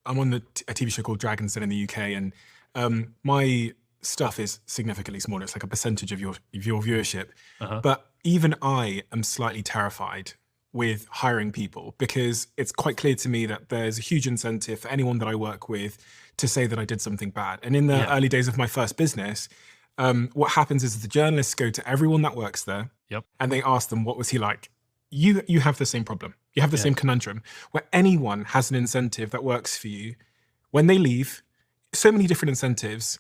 I'm on a TV show called Dragon's Den in the UK, and my stuff is significantly smaller. It's like a percentage of your viewership. Uh-huh. But even I am slightly terrified with hiring people, because it's quite clear to me that there's a huge incentive for anyone that I work with to say that I did something bad. And in the early days of my first business, what happens is the journalists go to everyone that works there, Yep. and they ask them, what was he like? You have the same problem. You have the same conundrum where anyone has an incentive that works for you. When they leave, so many different incentives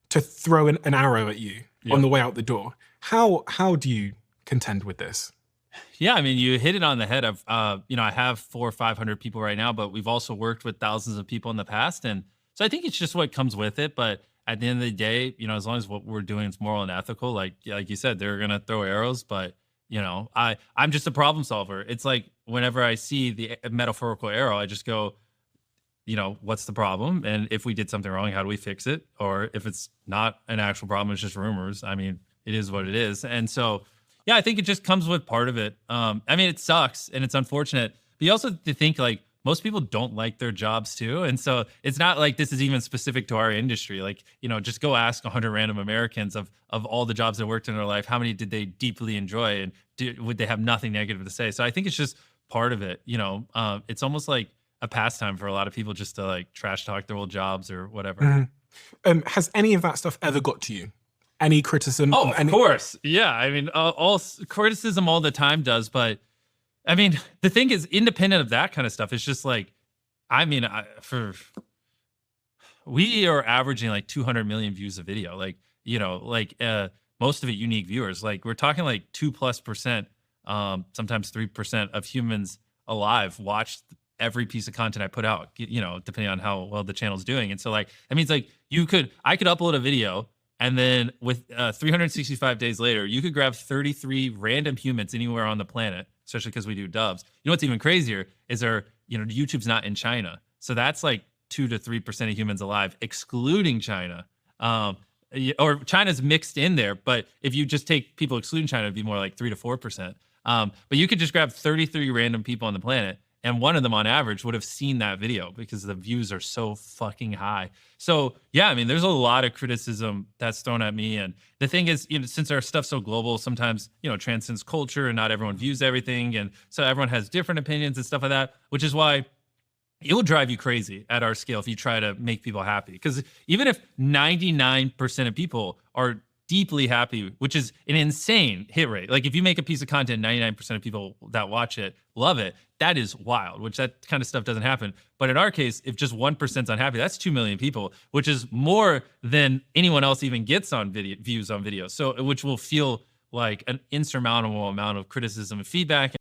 to throw an arrow at you on the way out the door. How do you contend with this? Yeah, I mean, you hit it on the head. I have 400 or 500 people right now, but we've also worked with thousands of people in the past. And so I think it's just what comes with it. But at the end of the day, as long as what we're doing is moral and ethical, like you said, they're going to throw arrows, but I'm just a problem solver. It's like whenever I see the metaphorical arrow, I just go, what's the problem? And if we did something wrong, how do we fix it? Or if it's not an actual problem, it's just rumors. I mean, it is what it is. And so, yeah, I think it just comes with part of it. It sucks and it's unfortunate, but you also have to think like most people don't like their jobs too. And so it's not like this is even specific to our industry. Like, just go ask 100 random Americans of all the jobs they worked in their life, how many did they deeply enjoy, and would they have nothing negative to say? So I think it's just part of it. It's almost like a pastime for a lot of people just to like trash talk their old jobs or whatever. Has any of that stuff ever got to you? Any criticism? Oh, of course. Yeah. I mean, all criticism all the time does, but I mean, the thing is, independent of that kind of stuff, it's just like, we are averaging like 200 million views a video. Like, most of it unique viewers. Like we're talking like 2+%, sometimes 3% of humans alive watch every piece of content I put out, depending on how well the channel's doing. And so like, that means like I could upload a video, and then with 365 days later, you could grab 33 random humans anywhere on the planet, especially because we do dubs. What's even crazier is YouTube's not in China. So that's like 2 to 3% of humans alive, excluding China. Or China's mixed in there, but if you just take people excluding China, it'd be more like 3 to 4%. But you could just grab 33 random people on the planet, and one of them on average would have seen that video because the views are so fucking high. So yeah, I mean, there's a lot of criticism that's thrown at me. And the thing is, since our stuff's so global, sometimes, transcends culture and not everyone views everything. And so everyone has different opinions and stuff like that, which is why it will drive you crazy at our scale if you try to make people happy. Because even if 99% of people are deeply happy, which is an insane hit rate. Like if you make a piece of content, 99% of people that watch it love it. That is wild, which that kind of stuff doesn't happen. But in our case, if just 1% unhappy, that's 2 million people, which is more than anyone else even gets on views on video. So, which will feel like an insurmountable amount of criticism and feedback.